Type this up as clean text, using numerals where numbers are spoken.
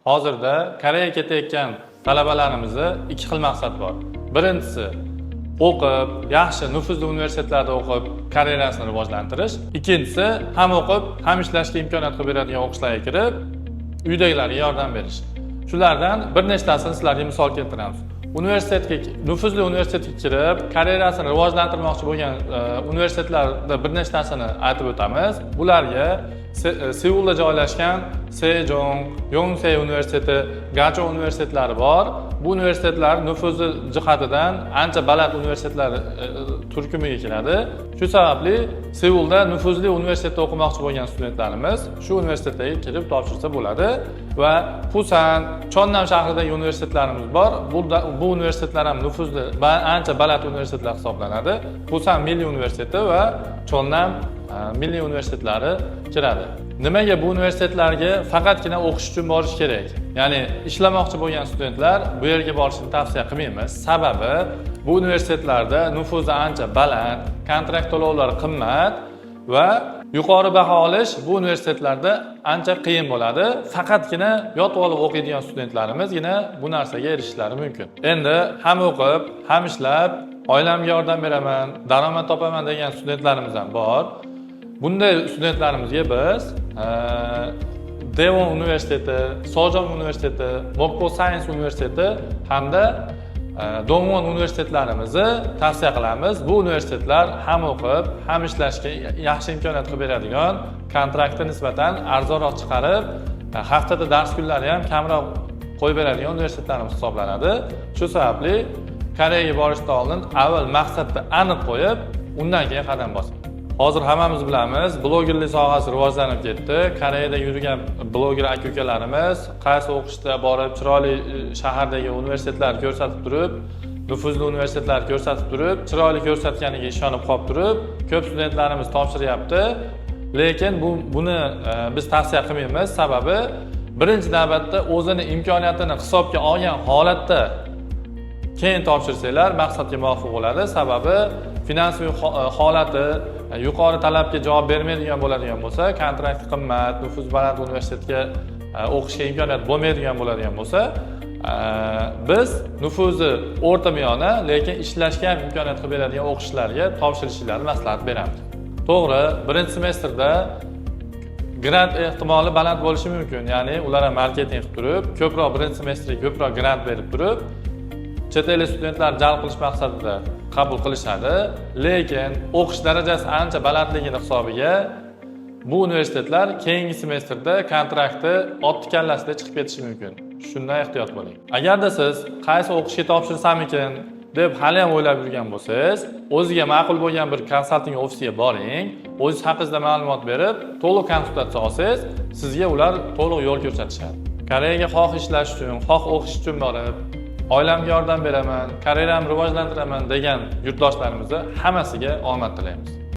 Hozirda Koreyaga ketayotgan talabalarimizni ikki xil maqsad bor. Birinchisi o'qib, yaxshi nufuzli universitetlarda o'qib, karyerasini rivojlantirish. Ikkinchisi ham o'qib, ham ishlashga imkoniyat qilib beradigan o'qishlarga kirib, uydagilarga yordam berish. Shulardan bir nechtasini sizlarga misol keltiramiz. Nufuzli universitetga kirib, karyerasini rivojlantirmoqchi bo'lgan universitetlarda bir nechtasini aytib o'tamiz. Bularga Seulda joylashgan Sejong, Yonsei universiteti, Gacho universitetlari bor. Bu universitetlar nufuzli jihatidan ancha baland universitetlar turkumiga kiradi. Shu sababli Seulda nufuzli universitetda o'qimoqchi bo'lgan studentlarimiz shu universitetga kirib topshirsa bo'ladi va Pusan, Chonnam shahridagi universitetlarimiz bor. Bu universitetlar ham nufuzli va ancha baland universitetlar hisoblanadi. Pusan milliy universiteti va Chonnam milliy universitetlari kiradi. Nimaga bu universitetlarga faqatgina o'qish uchun borish kerak? Ya'ni ishlamoqchi bo'lgan studentlar bu yerga borishni tavsiya qilmaymiz. Sababi bu universitetlarda nufuzi ancha baland, kontrakt to'lovlari qimmat va yuqori baho olish bu universitetlarda ancha qiyin bo'ladi. Faqatgina yotib olib o'qiydigan studentlarimizgina bu narsaga erishishlari mumkin. Endi ham o'qib, ham ishlab, oilamga yordam beraman, daromad topaman degan studentlarimiz ham bor. Bunday studentlarimizga biz Daewon universiteti, Sojong universiteti, Mokpo Science universiteti hamda Dongwon universitetlarimizni tavsiya qilamiz. Bu universitetlar ham o'qib, ham ishlashga yaxshi imkoniyat qilib beradigan, kontraktni nisbatan arzonroq chiqarib, haftada dars kunlari ham kamroq qo'yib beradigan universitetlarimiz hisoblanadi. Shu sababli Koreyaga borishdan oldin avval maqsadni aniq qo'yib, undan keyin qadam bosing. Hozir hammamiz bilamiz, blogerlik sohasi rivojlanib ketdi. Koreyada yurgan bloger aka-ukalarimiz qaysi o'qishda borib, chiroyli shahardagi universitetlar ko'rsatib turib, nufuzli universitetlar ko'rsatib turib, chiroyli ko'rsatganiga ishonib qolib turib, ko'p studentlarimiz topshiryapti. Lekin buni biz tavsiya qilmaymiz. Sababi birinchi navbatda o'zini imkoniyatini hisobga olgan holatda keyin topshirsanglar maqsadga muvofiq bo'ladi. Sababi finansiy holati yuqori talabga javob bermaydigan bo'ladigan bo'lsa, kontrakt qimmat, nufuz baland universitetga o'qishga imkoniyat bo'lmaydigan bo'ladigan bo'lsa, biz nufuzi o'rta miyona, lekin ishlashga ham imkoniyat qilib beradigan o'qishlarga topshirishlarini maslahat beramiz. To'g'ri, birinchi semestrda grant ehtimoli baland bo'lishi mumkin. Ya'ni ular ham marketing qilib turib, ko'proq birinchi semestrga ko'proq grant berib turib, chet ellik studentlar jalb qilish maqsadida qabul qilishadi, lekin o'qish darajasi ancha balandligini hisobiga bu universitetlar keyingi semestrda kontrakti otni kallasida chiqib ketishi mumkin. Shundan ehtiyot bo'ling. Agarda siz qaysi o'qishga topshirsam ekan deb hali ham o'ylab yurgan bo'lsangiz, o'ziga ma'qul bo'lgan bir konsalting ofisiga boring, o'zingiz haqingizda ma'lumot berib, to'liq konsultatsiya olsangiz, sizga ular to'liq yo'l ko'rsatishadi. Koreyaga xoh ishlash uchun, xoh o'qish uchun borib, oilamga yordam beraman, karyeramni rivojlantiraman degan yurtdoshlarimizga hammasiga omad tilaymiz.